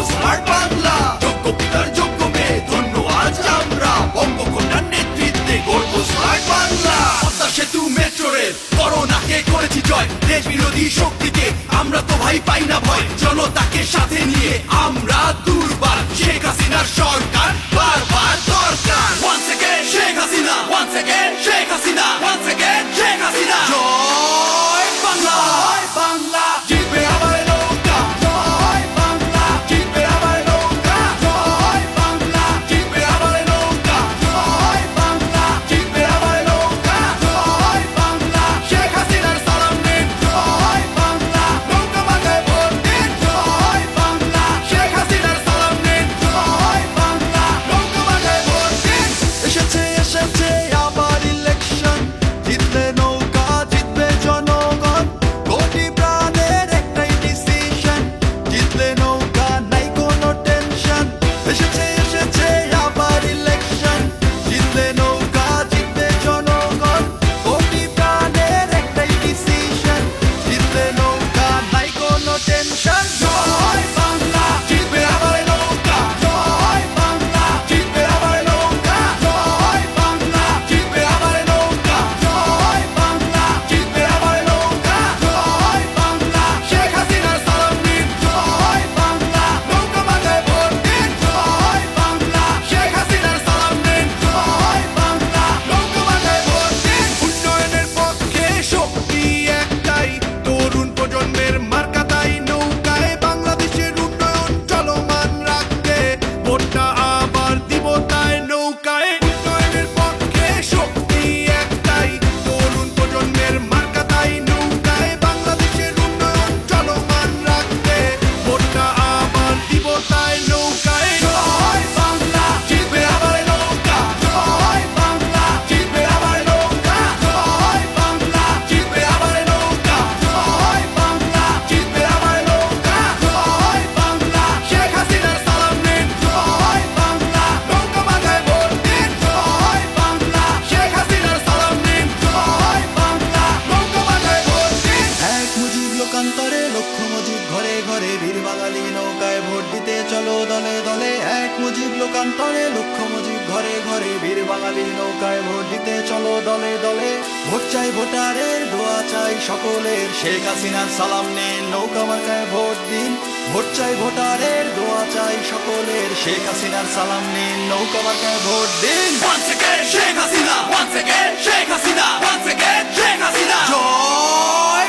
Smart Bangla. যোগ্য পিতার যোগ্য মেয়ে ধন্য আজ আমরা, বঙ্গকন্যার নেতৃত্বে গর্ব স্মার্ট বাংলা। পদ্মা সেতু মেট্রো রেল করোনাকে করেছি জয়, দেশ বিরোধী শক্তিকে আমরা তো ভাই পাই না ভয়। জনতাকে সাথে নিয়ে আমরা দুর্বার, শেখ হাসিনার সরকার বারবার দরকার। Once again Sheikh Hasina, once again Sheikh Hasina, once again Sheikh Hasina. জয় বাংলা, জয় বাংলা, জিতবে আবার নৌকা। জয় বাংলা, জিতবে আবার নৌকা। জয় বাংলা, জিতবে আবার নৌকা। জয় বাংলা, জিতবে আবার নৌকা। জয় বাংলা, শেখ হাসিনার সালাম নিন। জয় বাংলা, নৌকা মাথায় ভোট দিন। জয় বাংলা, শেখ হাসিনার সালাম নিন। জয় বাংলা, নৌকা মাথায় ভোট দিন। এসেছে এসেছে আবার ইলেকশন, জিতলে নৌকা জিতবে জনগণ। কোটি প্রাণের একটাই ডিসিশন, জিতলে নৌকা নাই কোনো টেনশন। এসেছে এসেছে আবার ইলেকশন, জিতলে নৌকা জিতবে জনগণ। কোটি প্রাণের একটাই ডিসিশন, জিতলে নৌকা নাই কোনো টেনশন। জয় বাংলা, জিতবে আবার নৌকা। জয় বাংলা, জিতবে আবার নৌকা। জয় বাংলা, জিতবে আবার নৌকা। জয় বাংলা, জিতবে আবার নৌকা। জয় বাংলা, শেখ হাসিনার সালাম নিন। জয় বাংলা, নৌকা মাথায় ভোট দিন। জয় বাংলা, শেখ হাসিনার সালাম নিন। জয় বাংলা, নৌকা মাথায় ভোট দিন। উন্নয়নের পক্ষে শক্তি একটাই, তরুণ প্রজন্মের মার্কা তাই নৌকায়। বাংলাদেশের উন্নয়ন চলমান রাখতে ভোটটা আবার দিব তাই নৌকায়। উন্নয়নের পক্ষে শক্তি একটাই, তরুণ প্রজন্মের মার্কা তাই নৌকায়। বাংলাদেশের উন্নয়ন চলমান রাখতে ভোটটা আবার দিব তাই নৌকায়। জয় বাংলা, জিতবে আবার নৌকা। জয় বাংলা, জিতবে আবার নৌকা। জয় বাংলা, জিতবে আবার নৌকা। জয় বাংলা, জিতবে আবার নৌকা। জয় বাংলা, শেখ হাসিনার সালাম নিন। জয় বাংলা, নৌকা মাথায় ভোট দিন। জয় বাংলা, শেখ হাসিনার সালাম নিন। জয় বাংলা, নৌকা মাথায় ভোট দিন। এক মুজিব লোকান্তরে লক্ষ মুজিব ঘরে ঘরে, বীর বাঙালি নৌকায় ভোট দিতে চলো দলে দলে। এক মুজিব লোকান্তরে লক্ষ মুজিব ঘরে ঘরে, বীর বাঙালি নৌকায় ভোট দিতে চলো দলে দলে। ভোট চাই ভোটারের, দোয়া চাই সকলের, শেখ হাসিনার সালাম নিন, নৌকা মার্কায় ভোট দিন। ভোট চাই ভোটারের, দোয়া চাই সকলের, শেখ হাসিনার সালাম নিন, নৌকা মার্কায় ভোট দিন। Once again Sheikh Hasina, once again Sheikh Hasina, once again Sheikh Hasina. জয়